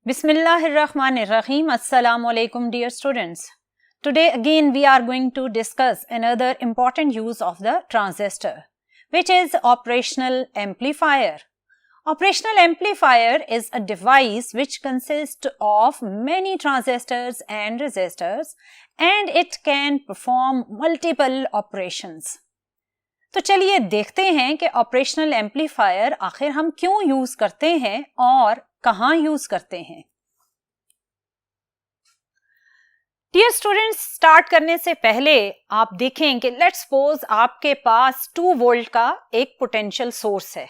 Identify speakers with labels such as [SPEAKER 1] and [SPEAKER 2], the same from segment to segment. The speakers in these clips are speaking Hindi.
[SPEAKER 1] Bismillahirrahmanirrahim. Assalamu alaikum, dear students. Today again we are going to discuss another important use of the transistor, which is operational amplifier. Operational amplifier is a device which consists of many transistors and resistors and it can perform multiple operations. तो चलिए देखते हैं कि ऑपरेशनल एम्पलीफायर आखिर हम क्यों यूज करते हैं और कहां यूज करते हैं. डियर स्टूडेंट्स, स्टार्ट करने से पहले आप देखें कि लेट्स सपोज आपके पास 2 वोल्ट का एक पोटेंशियल सोर्स है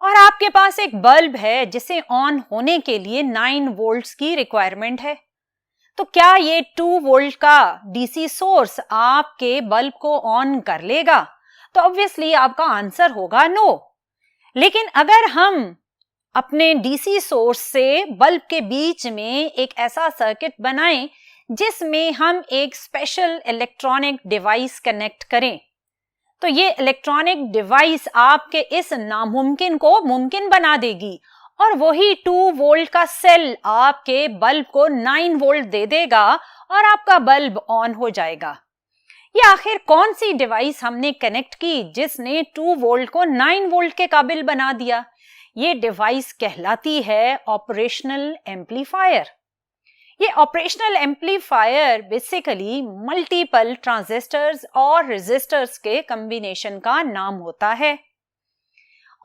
[SPEAKER 1] और आपके पास एक बल्ब है जिसे ऑन होने के लिए 9 वोल्ट्स की रिक्वायरमेंट है. तो क्या ये 2 वोल्ट का डीसी सोर्स आपके बल्ब को ऑन कर लेगा? तो ऑब्वियसली आपका आंसर होगा नो. लेकिन अगर हम अपने डीसी सोर्स से बल्ब के बीच में एक ऐसा सर्किट बनाएं जिसमें हम एक स्पेशल इलेक्ट्रॉनिक डिवाइस कनेक्ट करें, तो ये इलेक्ट्रॉनिक डिवाइस आपके इस नामुमकिन को मुमकिन बना देगी और वही 2 वोल्ट का सेल आपके बल्ब को 9 वोल्ट दे देगा और आपका बल्ब ऑन हो जाएगा. ये आखिर कौन सी डिवाइस हमने कनेक्ट की जिसने 2 वोल्ट को 9 वोल्ट के काबिल बना दिया? ये डिवाइस कहलाती है ऑपरेशनल एम्पलीफायर. ये operational amplifier basically multiple transistors और रेजिस्टर्स के कॉम्बिनेशन का नाम होता है.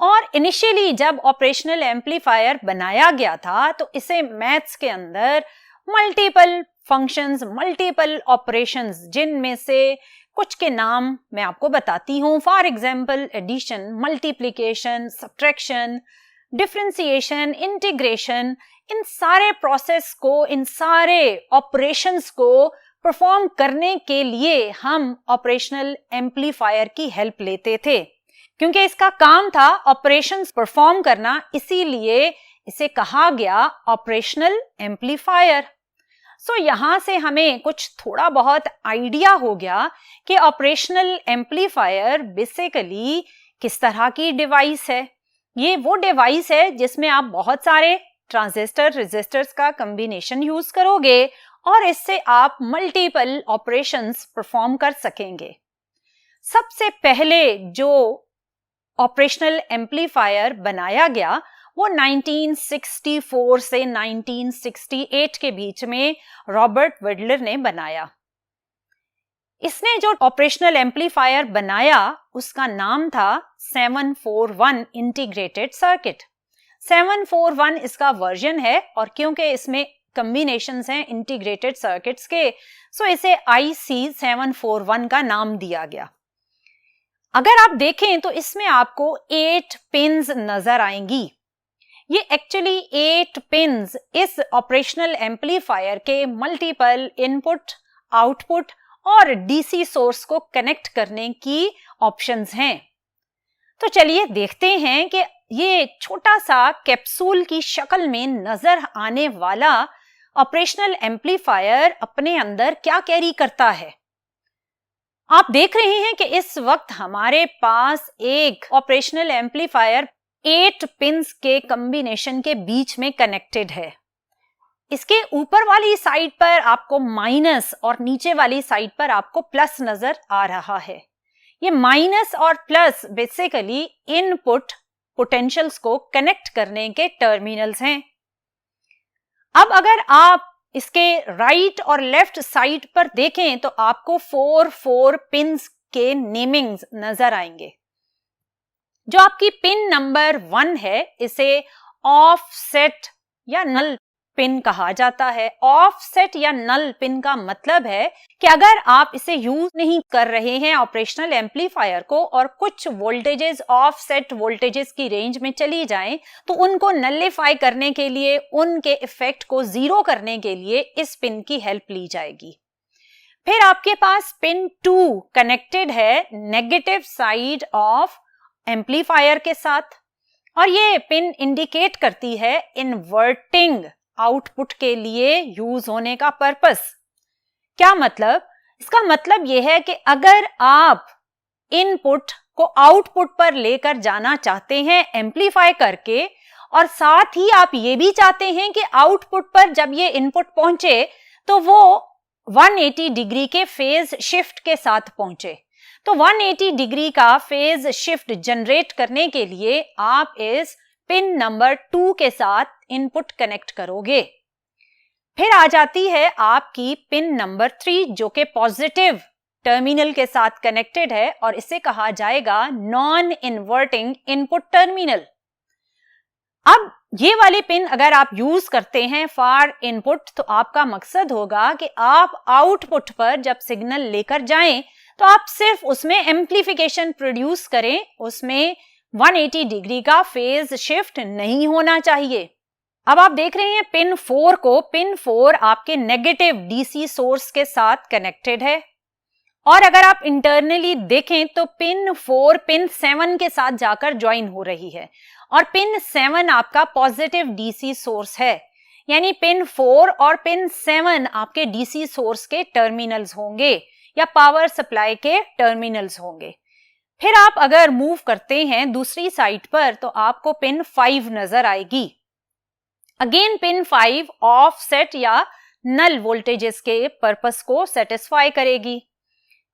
[SPEAKER 1] और इनिशियली जब ऑपरेशनल एम्पलीफायर बनाया गया था तो इसे मैथ्स के अंदर मल्टीपल फंक्शंस, मल्टीपल ऑपरेशंस, जिनमें से कुछ के नाम मैं आपको बताती हूं. For example addition, multiplication, subtraction, differentiation, integration, इन सारे प्रोसेस को, इन सारे ऑपरेशंस को परफॉर्म करने के लिए हम ऑपरेशनल एम्पलीफायर की हेल्प लेते थे क्योंकि इसका काम था ऑपरेशंस परफॉर्म करना, इसीलिए इसे कहा गया ऑपरेशनल एम्पलीफायर. सो यहां से हमें कुछ थोड़ा बहुत आइडिया हो गया कि ऑपरेशनल एम्पलीफायर बेसिकली किस तरह की डिवाइस है. ये वो डिवाइस है जिसमें आप बहुत सारे ट्रांजिस्टर रेजिस्टर्स का कॉम्बिनेशन यूज करोगे और इससे आप मल्टीपल ऑपरेशंस परफॉर्म कर सकेंगे. सबसे पहले जो ऑपरेशनल एम्पलीफायर बनाया गया वो 1964 से 1968 के बीच में रॉबर्ट वेडलर ने बनाया. इसने जो ऑपरेशनल एम्पलीफायर बनाया उसका नाम था 741 इंटीग्रेटेड सर्किट. 741 इसका वर्जन है और क्योंकि इसमें कॉम्बिनेशंस हैं इंटीग्रेटेड सर्किट्स के, सो इसे IC 741 का नाम दिया गया. अगर आप देखें तो इसमें आपको 8 पिन्स नजर आएंगी. ये एक्चुअली 8 पिन्स इस ऑपरेशनल एम्पलीफायर के मल्टीपल इनपुट, आउटपुट और डीसी सोर्स को कनेक्ट करने की ऑप्शंस हैं. तो चलिए देखते हैं कि ये छोटा सा कैप्सूल की शक्ल में नजर आने वाला ऑपरेशनल एम्पलीफायर अपने अंदर क्या कैरी करता है. आप देख रहे हैं कि इस वक्त हमारे पास एक ऑपरेशनल एम्पलीफायर 8 पिन्स के कॉम्बिनेशन के बीच में कनेक्टेड है. इसके ऊपर वाली साइड पर आपको माइनस और नीचे वाली साइड पर आपको प्लस नजर आ रहा है. ये माइनस और प्लस बेसिकली इनपुट पोटेंशियल्स को कनेक्ट करने के टर्मिनल्स हैं. अब अगर आप इसके राइट और लेफ्ट साइड पर देखें तो आपको 4 पिन्स के नेमिंग्स नजर आएंगे. जो आपकी पिन नंबर 1 है इसे ऑफसेट या नल पिन कहा जाता है. ऑफसेट या नल पिन का मतलब है कि अगर आप इसे यूज नहीं कर रहे हैं ऑपरेशनल एम्पलीफायर को और कुछ वोल्टेजेस ऑफसेट वोल्टेजेस की रेंज में चली जाएं तो उनको नलिफाई करने के लिए, उनके इफेक्ट को जीरो करने के लिए इस पिन की हेल्प ली जाएगी. फिर आपके पास पिन 2 कनेक्टेड है नेगेटिव साइड ऑफ एम्पलीफायर के साथ और ये पिन इंडिकेट करती है इन्वर्टिंग आउटपुट के लिए यूज होने का पर्पस. क्या मतलब? इसका मतलब यह है कि अगर आप इनपुट को आउटपुट पर लेकर जाना चाहते हैं एम्पलीफाई करके और साथ ही आप ये भी चाहते हैं कि आउटपुट पर जब ये इनपुट पहुंचे तो वो 180 डिग्री के फेज शिफ्ट के साथ पहुंचे। तो 180 डिग्री का फेज शिफ्ट जनरेट करने के लिए आप इस पिन नंबर 2 के साथ इनपुट कनेक्ट करोगे। फिर आ जाती है आपकी पिन नंबर 3 जो कि पॉजिटिव टर्मिनल के साथ कनेक्टेड है और इसे कहा जाएगा नॉन इन्वर्टिंग इनपुट टर्मिनल। अब ये वाली पिन अगर आप यूज करते हैं फॉर इनपुट तो आपका मकसद होगा कि आप आउटपुट पर जब सिग्नल लेकर जाएं तो आप सिर्फ उसमें एम्प्लीफिकेशन प्रोड्यूस करें, उसमें 180 डिग्री का फेज शिफ्ट नहीं होना चाहिए। अब आप देख रहे हैं पिन 4 को, पिन 4 आपके नेगेटिव डीसी सोर्स के साथ कनेक्टेड है और अगर आप इंटरनली देखें तो पिन 4 पिन 7 के साथ जाकर ज्वाइन हो रही है और पिन 7 आपका पॉजिटिव डीसी सोर्स है, यानी पिन 4 और पिन 7 आपके डीसी सोर्स के टर्मिनल्स होंगे या पावर सप्लाई के टर्मिनल्स होंगे। फिर आप अगर मूव करते हैं दूसरी साइड पर तो आपको पिन 5 नजर आएगी। अगेन पिन 5 ऑफसेट या नल वोल्टेजेस के पर्पस को सेटिस्फाई करेगी।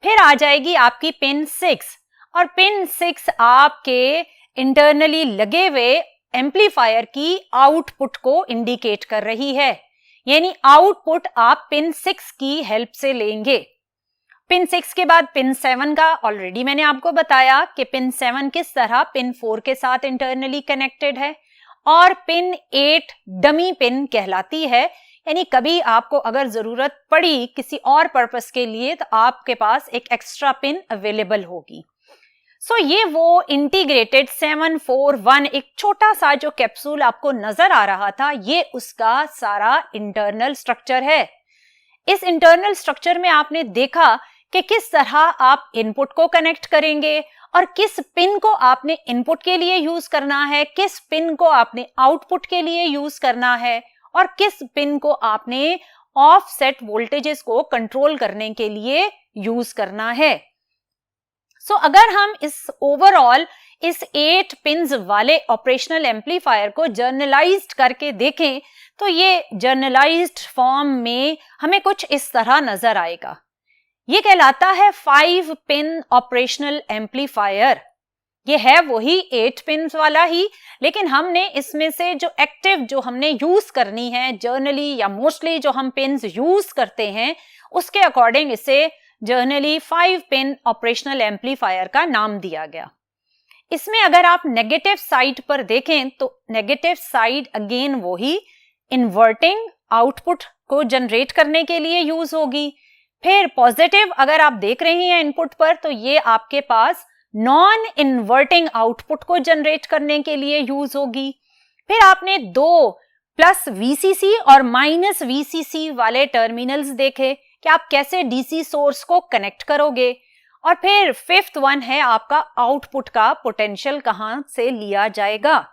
[SPEAKER 1] फिर आ जाएगी आपकी पिन 6 और पिन 6 आपके इंटरनली लगे हुए एम्पलीफायर की आउटपुट को इंडिकेट कर रही है, यानी आउटपुट आप पिन 6 की हेल्प से लेंगे। पिन 6 के बाद पिन 7 का ऑलरेडी मैंने आपको बताया कि पिन 7 किस तरह पिन 4 के साथ इंटरनली कनेक्टेड है और पिन 8 डमी पिन कहलाती है, यानी कभी आपको अगर जरूरत पड़ी किसी और पर्पस के लिए तो आपके पास एक एक्स्ट्रा पिन अवेलेबल होगी। सो ये वो इंटीग्रेटेड 741 एक छोटा सा जो कैप्सूल आपको नजर आ रहा था, ये उसका सारा इंटरनल स्ट्रक्चर है। इस इंटरनल स्ट्रक्चर में आपने देखा कि किस तरह आप इनपुट को कनेक्ट करेंगे और किस पिन को आपने इनपुट के लिए यूज करना है, किस पिन को आपने आउटपुट के लिए यूज करना है और किस पिन को आपने ऑफसेट वोल्टेजेस को कंट्रोल करने के लिए यूज करना है। सो अगर हम इस ओवरऑल इस 8 पिन्स वाले ऑपरेशनल एम्पलीफायर को जर्नलाइज्ड करके देखें तो ये जर्नलाइज्ड फॉर्म में हमें कुछ इस तरह नजर आएगा। ये कहलाता है 5 पिन ऑपरेशनल एम्पलीफायर। ये है वही 8 पिन वाला ही, लेकिन हमने इसमें से जो एक्टिव जो हमने यूज करनी है जर्नली या मोस्टली जो हम पिन्स यूज करते हैं उसके अकॉर्डिंग इसे जर्नली 5 पिन ऑपरेशनल एम्पलीफायर का नाम दिया गया। इसमें अगर आप नेगेटिव साइड पर देखें तो नेगेटिव साइड अगेन वही इन्वर्टिंग आउटपुट को जनरेट करने के लिए यूज होगी। फिर पॉजिटिव अगर आप देख रहे हैं इनपुट पर तो ये आपके पास नॉन इन्वर्टिंग आउटपुट को जनरेट करने के लिए यूज होगी। फिर आपने 2 प्लस VCC और माइनस VCC वाले टर्मिनल्स देखे कि आप कैसे डीसी सोर्स को कनेक्ट करोगे। और फिर 5th वन है आपका आउटपुट का पोटेंशियल कहां से लिया जाएगा।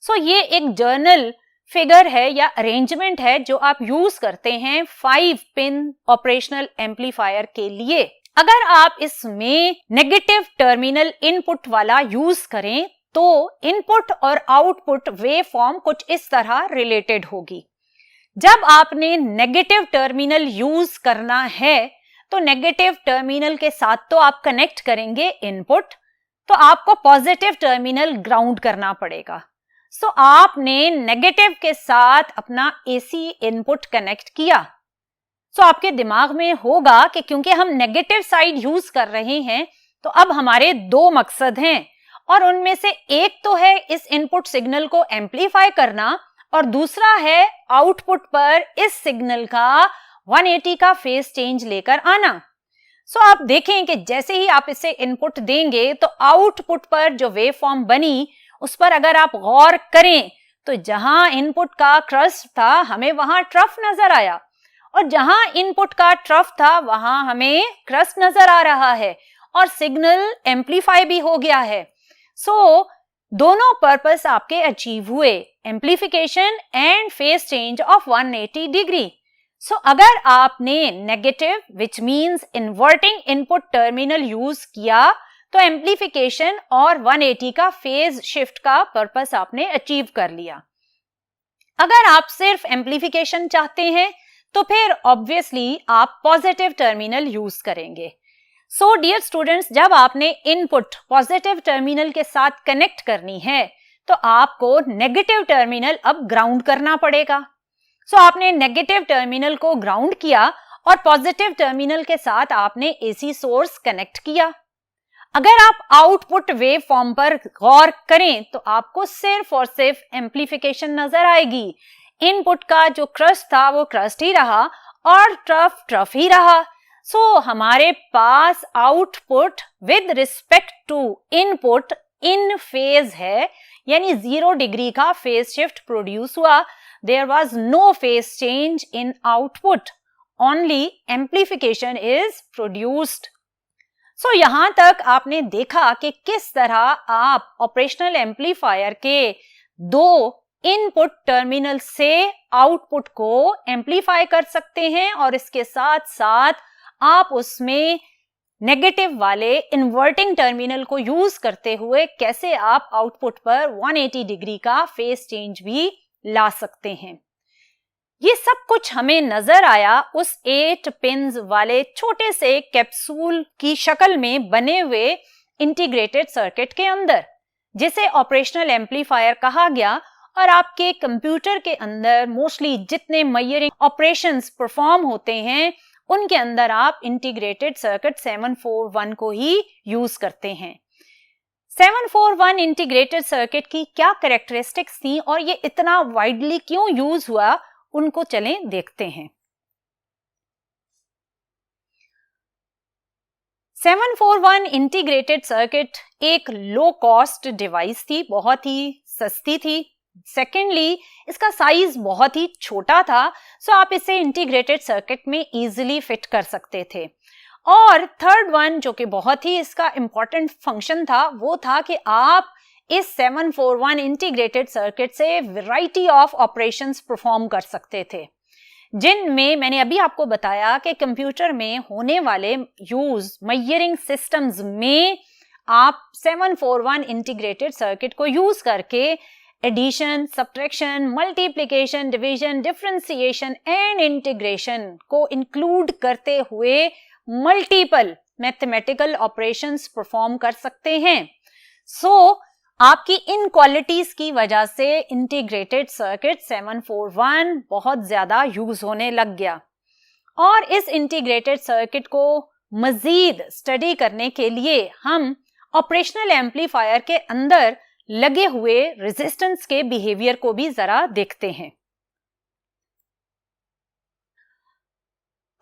[SPEAKER 1] सो ये एक जर्नल फिगर है या अरेंजमेंट है जो आप यूज करते हैं 5 पिन ऑपरेशनल एम्पलीफायर के लिए। अगर आप इसमें नेगेटिव टर्मिनल इनपुट वाला यूज करें तो इनपुट और आउटपुट वेव फॉर्म कुछ इस तरह रिलेटेड होगी। जब आपने नेगेटिव टर्मिनल यूज करना है तो नेगेटिव टर्मिनल के साथ तो आप कनेक्ट करेंगे इनपुट, तो आपको पॉजिटिव टर्मिनल ग्राउंड करना पड़ेगा। सो आपने नेगेटिव के साथ अपना एसी इनपुट कनेक्ट किया। सो आपके दिमाग में होगा कि क्योंकि हम नेगेटिव साइड यूज कर रहे हैं तो अब हमारे 2 मकसद हैं और उनमें से एक तो है इस इनपुट सिग्नल को एम्पलीफाई करना और दूसरा है आउटपुट पर इस सिग्नल का 180 का फेज चेंज लेकर आना। सो आप देखें कि जैसे ही आप इसे इनपुट देंगे तो आउटपुट पर जो वेव फॉर्म बनी उस पर अगर आप गौर करें तो जहां इनपुट का क्रस्ट था हमें वहां ट्रफ नजर आया और जहां इनपुट का ट्रफ था वहां हमें क्रस्ट नजर आ रहा है और सिग्नल एम्पलीफाई भी हो गया है। सो दोनों पर्पस आपके अचीव हुए, amplification and phase change of 180 degree. So अगर आपने negative which means inverting input terminal use किया तो एम्प्लीफिकेशन और 180 का फेज शिफ्ट का पर्पस आपने अचीव कर लिया। अगर आप सिर्फ एम्प्लीफिकेशन चाहते हैं तो फिर ऑब्वियसली आप पॉजिटिव टर्मिनल यूज करेंगे। सो डियर स्टूडेंट्स, जब आपने इनपुट पॉजिटिव टर्मिनल के साथ कनेक्ट करनी है तो आपको नेगेटिव टर्मिनल अब ग्राउंड करना पड़ेगा। सो आपने नेगेटिव टर्मिनल को ग्राउंड किया और पॉजिटिव टर्मिनल के साथ आपने एसी सोर्स कनेक्ट किया। अगर आप आउटपुट वेव फॉर्म पर गौर करें तो आपको सिर्फ और सिर्फ एम्प्लीफिकेशन नजर आएगी। इनपुट का जो क्रस्ट था वो क्रस्ट ही रहा और ट्रफ ही रहा। सो हमारे पास output with respect to input in phase है, यानी 0 डिग्री का फेज शिफ्ट प्रोड्यूस हुआ। There was no phase change in output, only amplification is produced. So यहां तक आपने देखा कि किस तरह आप ऑपरेशनल एम्पलीफायर के 2 इनपुट टर्मिनल से आउटपुट को एम्पलीफाई कर सकते हैं और इसके साथ साथ आप उसमें नेगेटिव वाले इन्वर्टिंग टर्मिनल को यूज करते हुए कैसे आप आउटपुट पर 180 डिग्री का फेज चेंज भी ला सकते हैं। ये सब कुछ हमें नजर आया उस 8 पिन्स वाले छोटे से कैप्सूल की शक्ल में बने हुए इंटीग्रेटेड सर्किट के अंदर, जिसे ऑपरेशनल एम्पलीफायर कहा गया। और आपके कंप्यूटर के अंदर मोस्टली जितने मेजरिंग ऑपरेशंस परफॉर्म होते हैं उनके अंदर आप इंटीग्रेटेड सर्किट 741 को ही यूज करते हैं। 741 इंटीग्रेटेड सर्किट की क्या कैरेक्टरिस्टिक्स थी और ये इतना वाइडली क्यों यूज हुआ, उनको चलें देखते हैं। 741 इंटीग्रेटेड सर्किट एक लो कॉस्ट डिवाइस थी, बहुत ही सस्ती थी। सेकेंडली, इसका साइज बहुत ही छोटा था, सो आप इसे इंटीग्रेटेड सर्किट में इजीली फिट कर सकते थे। और थर्ड वन जो कि बहुत ही इसका इंपॉर्टेंट फंक्शन था वो था कि आप इस 741 इंटीग्रेटेड सर्किट से वैरायटी ऑफ ऑपरेशंस परफॉर्म कर सकते थे, जिनमें मैंने अभी आपको बताया कि कंप्यूटर में होने वाले यूज मेजरिंग सिस्टम्स में आप 741 इंटीग्रेटेड सर्किट को यूज करके addition, subtraction, multiplication, division, differentiation and integration को इंक्लूड करते हुए मल्टीपल मैथमेटिकल ऑपरेशंस परफॉर्म कर सकते हैं। सो आपकी इन क्वालिटीज की वजह से इंटीग्रेटेड सर्किट 741 बहुत ज्यादा यूज होने लग गया। और इस इंटीग्रेटेड सर्किट को मजीद स्टडी करने के लिए हम ऑपरेशनल एम्पलीफायर के अंदर लगे हुए रेजिस्टेंस के बिहेवियर को भी जरा देखते हैं।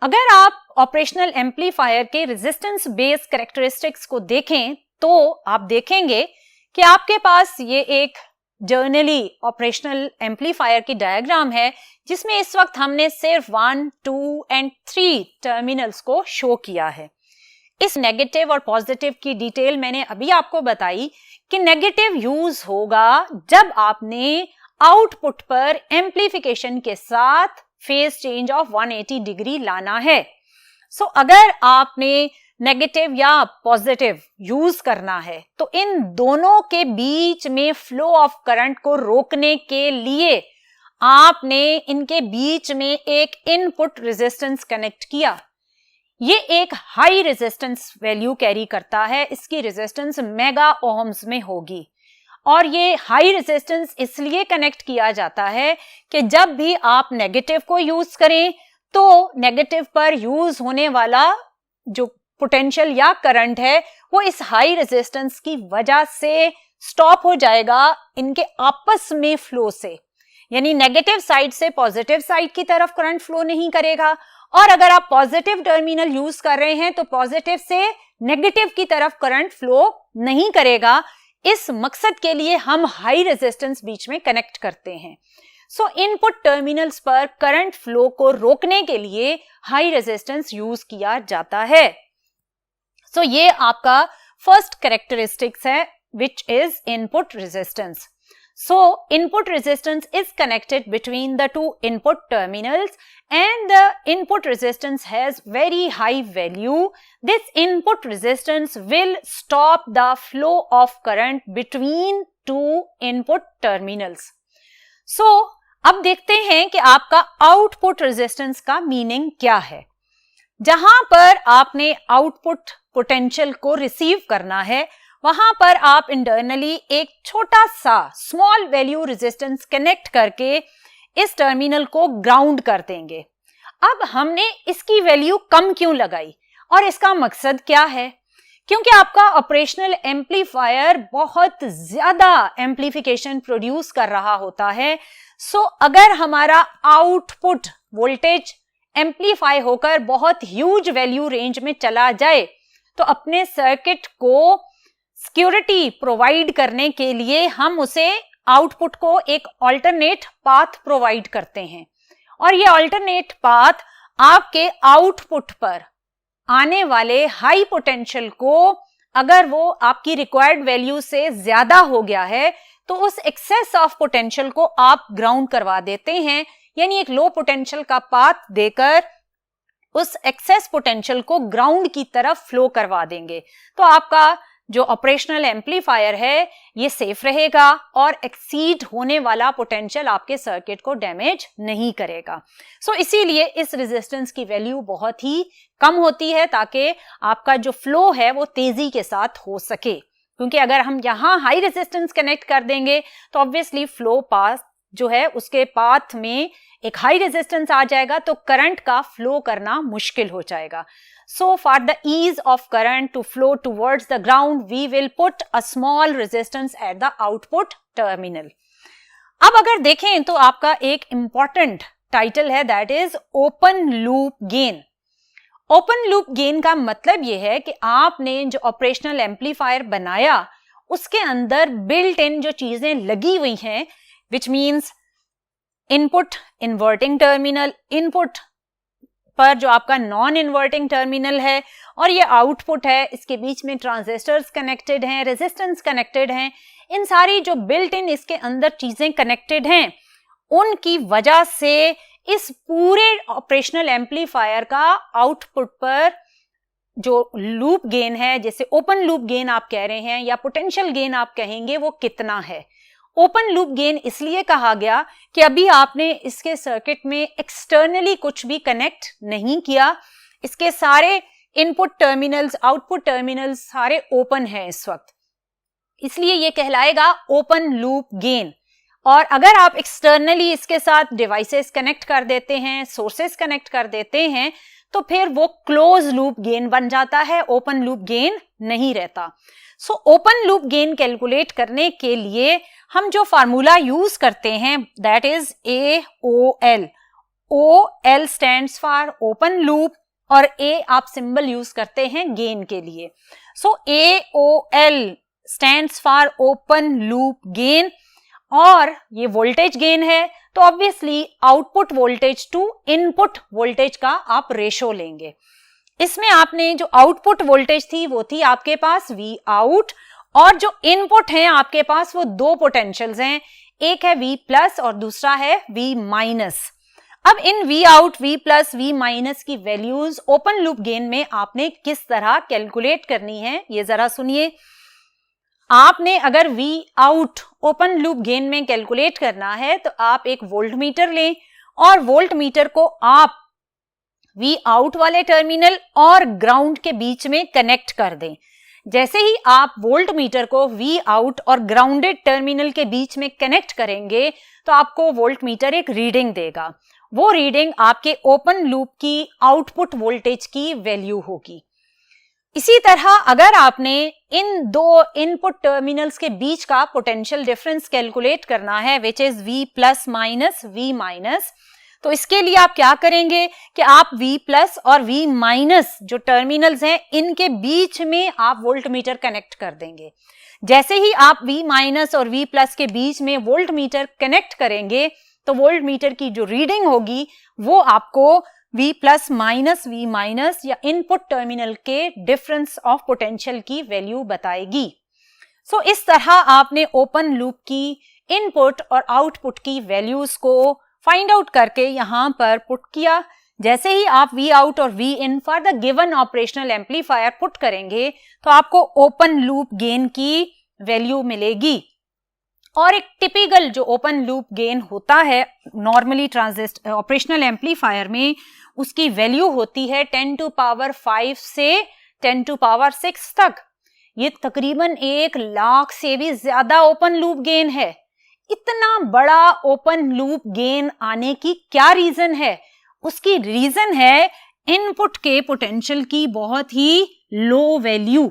[SPEAKER 1] अगर आप ऑपरेशनल एम्पलीफायर के रेजिस्टेंस बेस्ड कैरेक्टरिस्टिक्स को देखें तो आप देखेंगे कि आपके पास ये एक जर्नली ऑपरेशनल एम्पलीफायर की डायग्राम है, जिसमें इस वक्त हमने सिर्फ 1, 2 एंड 3 टर्मिनल्स को शो किया है। इस नेगेटिव और पॉजिटिव की डिटेल मैंने अभी आपको बताई कि नेगेटिव यूज होगा जब आपने आउटपुट पर एम्पलीफिकेशन के साथ फेज चेंज ऑफ 180 डिग्री लाना है। सो अगर आपने नेगेटिव या पॉजिटिव यूज करना है तो इन दोनों के बीच में फ्लो ऑफ करंट को रोकने के लिए आपने इनके बीच में एक इनपुट रेजिस्टेंस कनेक्ट किया। ये एक हाई रेजिस्टेंस वैल्यू कैरी करता है, इसकी रेजिस्टेंस मेगा ओहम्स में होगी। और ये हाई रेजिस्टेंस इसलिए कनेक्ट किया जाता है कि जब भी आप नेगेटिव को यूज करें तो नेगेटिव पर यूज होने वाला जो पोटेंशियल या करंट है वो इस हाई रेजिस्टेंस की वजह से स्टॉप हो जाएगा इनके आपस में फ्लो से, यानी नेगेटिव साइड से पॉजिटिव साइड की तरफ करंट फ्लो नहीं करेगा। और अगर आप पॉजिटिव टर्मिनल यूज कर रहे हैं तो पॉजिटिव से नेगेटिव की तरफ करंट फ्लो नहीं करेगा। इस मकसद के लिए हम हाई रेजिस्टेंस बीच में कनेक्ट करते हैं। सो इनपुट टर्मिनल्स पर करंट फ्लो को रोकने के लिए हाई रेजिस्टेंस यूज किया जाता है। सो ये आपका फर्स्ट कैरेक्टरिस्टिक्स है, which is input resistance. So input resistance is connected between the two input terminals and the input resistance has very high value. This input resistance will stop the flow of current between two input terminals. So अब देखते हैं कि आपका आउटपुट रेजिस्टेंस का मीनिंग क्या है. जहां पर आपने आउटपुट पोटेंशियल को रिसीव करना है वहां पर आप इंटरनली एक छोटा सा स्मॉल वैल्यू रेजिस्टेंस कनेक्ट करके इस टर्मिनल को ग्राउंड कर देंगे. अब हमने इसकी वैल्यू कम क्यों लगाई और इसका मकसद क्या है? क्योंकि आपका ऑपरेशनल एम्पलीफायर बहुत ज्यादा एम्पलीफिकेशन प्रोड्यूस कर रहा होता है. सो अगर हमारा आउटपुट वोल्टेज एम्पलीफाई होकर बहुत ह्यूज वैल्यू रेंज में चला जाए तो अपने सर्किट को सिक्योरिटी प्रोवाइड करने के लिए हम उसे आउटपुट को एक ऑल्टरनेट पाथ प्रोवाइड करते हैं. और ये ऑल्टरनेट पाथ आपके आउटपुट पर आने वाले हाई पोटेंशियल को अगर वो आपकी रिक्वायर्ड वैल्यू से ज्यादा हो गया है तो उस एक्सेस ऑफ पोटेंशियल को आप ग्राउंड करवा देते हैं. यानी एक लो पोटेंशियल का पाथ देकर उस एक्सेस पोटेंशियल को ग्राउंड की तरफ फ्लो करवा देंगे. तो आपका जो ऑपरेशनल एम्पलीफायर है ये सेफ रहेगा और एक्सीड होने वाला पोटेंशियल आपके सर्किट को डैमेज नहीं करेगा. सो इसीलिए इस रेजिस्टेंस की वैल्यू बहुत ही कम होती है ताकि आपका जो फ्लो है वो तेजी के साथ हो सके. क्योंकि अगर हम यहां हाई रेजिस्टेंस कनेक्ट कर देंगे तो ऑब्वियसली फ्लो पाथ जो है उसके पाथ में एक हाई रेजिस्टेंस आ जाएगा तो करंट का फ्लो करना मुश्किल हो जाएगा. So for the ease of current to flow towards the ground, we will put a small resistance at the output terminal. अब अगर देखें तो आपका एक important title है that is open loop gain. Open loop gain का मतलब ये है कि आपने जो operational amplifier बनाया उसके अंदर built in जो चीजें लगी हुई हैं which means input inverting terminal, input पर जो आपका नॉन इन्वर्टिंग टर्मिनल है और ये आउटपुट है, इसके बीच में ट्रांजिस्टर्स कनेक्टेड हैं, रेजिस्टेंस कनेक्टेड हैं. इन सारी जो बिल्ट इन इसके अंदर चीजें कनेक्टेड हैं उनकी वजह से इस पूरे ऑपरेशनल एम्पलीफायर का आउटपुट पर जो लूप गेन है, जैसे ओपन लूप गेन आप कह रहे हैं या पोटेंशियल गेन आप कहेंगे, वो कितना है. ओपन लूप गेन इसलिए कहा गया कि अभी आपने इसके सर्किट में एक्सटर्नली कुछ भी कनेक्ट नहीं किया. इसके सारे इनपुट टर्मिनल्स, आउटपुट टर्मिनल्स सारे ओपन हैं इस वक्त, इसलिए ये कहलाएगा ओपन लूप गेन. और अगर आप एक्सटर्नली इसके साथ डिवाइसेस कनेक्ट कर देते हैं, सोर्सेस कनेक्ट कर देते हैं, तो फिर वो क्लोज लूप गेन बन जाता है, ओपन लूप गेन नहीं रहता. So open loop gain calculate करने के लिए हम जो फार्मूला यूज करते हैं that is AOL. OL stands for open loop और A आप सिंबल यूज करते हैं गेन के लिए. So AOL stands for open loop gain और ये वोल्टेज गेन है तो obviously output voltage to input voltage का आप रेशो लेंगे. इसमें आपने जो आउटपुट वोल्टेज थी वो थी आपके पास V आउट और जो इनपुट हैं आपके पास वो दो पोटेंशियल्स हैं, एक है V प्लस और दूसरा है V माइनस. अब इन V out, V plus, V minus की वैल्यूज ओपन लूप गेन में आपने किस तरह कैलकुलेट करनी है ये जरा सुनिए. आपने अगर V out open loop gain में कैलकुलेट करना है तो आप एक वोल्ट मीटर लें और वोल्ट मीटर को आप V आउट वाले टर्मिनल और ग्राउंड के बीच में कनेक्ट कर दें. जैसे ही आप वोल्ट मीटर को V आउट और ग्राउंडेड टर्मिनल के बीच में कनेक्ट करेंगे तो आपको वोल्ट मीटर एक रीडिंग देगा. वो रीडिंग आपके ओपन लूप की आउटपुट वोल्टेज की वैल्यू होगी. इसी तरह अगर आपने इन दो इनपुट टर्मिनल्स के बीच का पोटेंशियल डिफरेंस कैलकुलेट करना है which is V plus minus V minus, तो इसके लिए आप क्या करेंगे कि आप V प्लस और V माइनस जो टर्मिनल्स हैं इनके बीच में आप वोल्ट मीटर कनेक्ट कर देंगे. जैसे ही आप V माइनस और V प्लस के बीच में वोल्ट मीटर कनेक्ट करेंगे तो वोल्ट मीटर की जो रीडिंग होगी वो आपको V plus minus V minus या इनपुट टर्मिनल के डिफरेंस ऑफ पोटेंशियल की वैल्यू बताएगी. सो इस तरह आपने ओपन लूप की इनपुट और आउटपुट की वैल्यूज को फाइंड आउट करके यहाँ पर पुट किया। जैसे ही आप वी आउट और V in for the given operational amplifier put करेंगे तो आपको ओपन लूप गेन की वैल्यू मिलेगी। और एक टिपिकल जो ओपन लूप गेन होता है नॉर्मली ट्रांजिस्टर ऑपरेशनल एम्पलीफायर में, उसकी वैल्यू होती है 10 टू पावर 5 से 10 टू पावर 6 तक। ये तकरीबन 1 लाख से भी ज्यादा ओपन लूप गेन है। इतना बड़ा ओपन लूप गेन आने की क्या रीजन है? उसकी रीजन है इनपुट के पोटेंशियल की बहुत ही लो वैल्यू,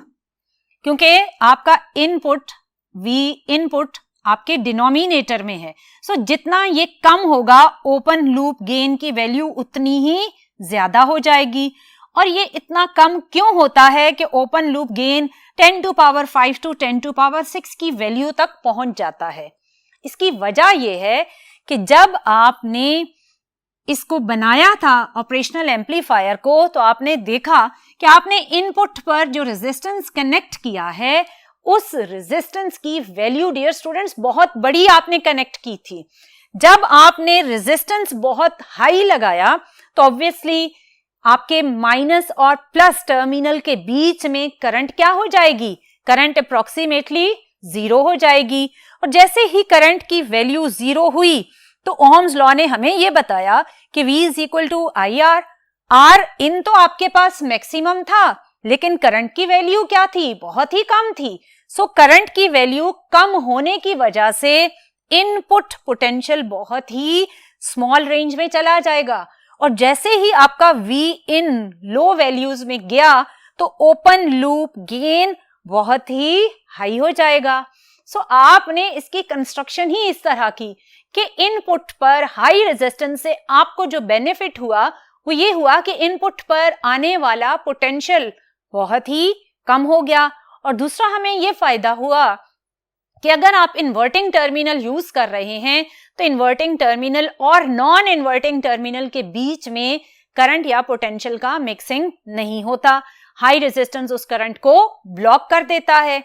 [SPEAKER 1] क्योंकि आपका इनपुट वी इनपुट आपके डिनोमिनेटर में है। सो जितना ये कम होगा ओपन लूप गेन की वैल्यू उतनी ही ज्यादा हो जाएगी। और ये इतना कम क्यों होता है कि open loop gain 10 to power 5 to 10 to power 6 की वैल्यू तक पहुंच जाता है? इसकी वजह यह है कि जब आपने इसको बनाया था ऑपरेशनल एम्पलीफायर को, तो आपने देखा कि आपने इनपुट पर जो रेजिस्टेंस कनेक्ट किया है उस रेजिस्टेंस की वैल्यू डियर स्टूडेंट्स बहुत बड़ी आपने कनेक्ट की थी। जब आपने रेजिस्टेंस बहुत हाई लगाया तो ऑब्वियसली आपके माइनस और प्लस टर्मिनल के बीच में करंट क्या हो जाएगी? करंट अप्रोक्सीमेटली 0 हो जाएगी। और जैसे ही करंट की वैल्यू 0 हुई तो ओम्स लॉ ने हमें यह बताया कि V is equal to I R. R in तो आपके पास मैक्सिमम था, लेकिन करंट की वैल्यू क्या थी? बहुत ही कम थी। सो करंट की वैल्यू कम होने की वजह से इनपुट पोटेंशियल बहुत ही स्मॉल रेंज में चला जाएगा। और जैसे ही आपका V इन लो वैल्यूज में गया तो ओपन लूप गेन बहुत ही हाई हो जाएगा। सो आपने इसकी कंस्ट्रक्शन ही इस तरह की कि इनपुट पर हाई रेजिस्टेंस से आपको जो बेनिफिट हुआ वो ये हुआ कि इनपुट पर आने वाला पोटेंशियल बहुत ही कम हो गया। और दूसरा हमें ये फायदा हुआ कि अगर आप इन्वर्टिंग टर्मिनल यूज कर रहे हैं तो इन्वर्टिंग टर्मिनल और नॉन इन्वर्टिंग टर्मिनल के बीच में करंट या पोटेंशियल का मिक्सिंग नहीं होता। हाई रेजिस्टेंस उस करंट को ब्लॉक कर देता है।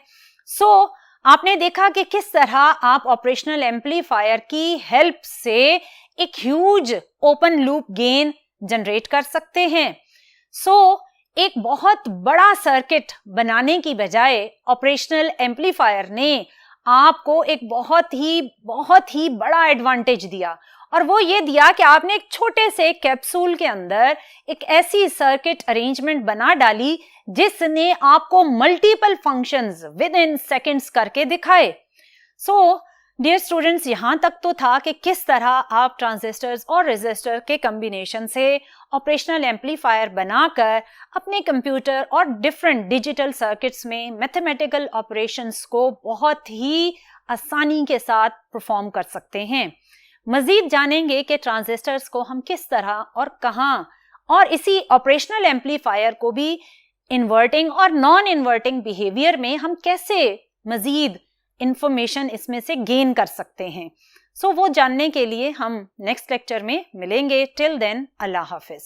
[SPEAKER 1] सो आपने देखा कि किस तरह आप ऑपरेशनल एम्पलीफायर की हेल्प से एक huge open loop gain generate कर सकते हैं। सो एक बहुत बड़ा सर्किट बनाने की बजाय ऑपरेशनल एम्पलीफायर ने आपको एक बहुत ही बड़ा एडवांटेज दिया। और वो ये दिया कि आपने एक छोटे से कैप्सूल के अंदर एक ऐसी सर्किट अरेंजमेंट बना डाली जिसने आपको multiple functions with in seconds करके दिखाए। सो डियर स्टूडेंट्स, यहां तक तो था कि किस तरह आप ट्रांजिस्टर्स और रेजिस्टर के कॉम्बिनेशन से ऑपरेशनल एम्पलीफायर बनाकर अपने कंप्यूटर और डिफरेंट डिजिटल सर्किट्स में मैथमेटिकल ऑपरेशंस को बहुत ही आसानी के साथ परफॉर्म कर सकते हैं। मजीद जानेंगे कि ट्रांजिस्टर्स को हम किस तरह और कहां, और इसी ऑपरेशनल एम्पलीफायर को भी इन्वर्टिंग और नॉन इन्वर्टिंग बिहेवियर में हम कैसे मजीद इंफॉर्मेशन इसमें से गेन कर सकते हैं। सो वो जानने के लिए हम नेक्स्ट लेक्चर में मिलेंगे। टिल देन, अल्लाह हाफिज।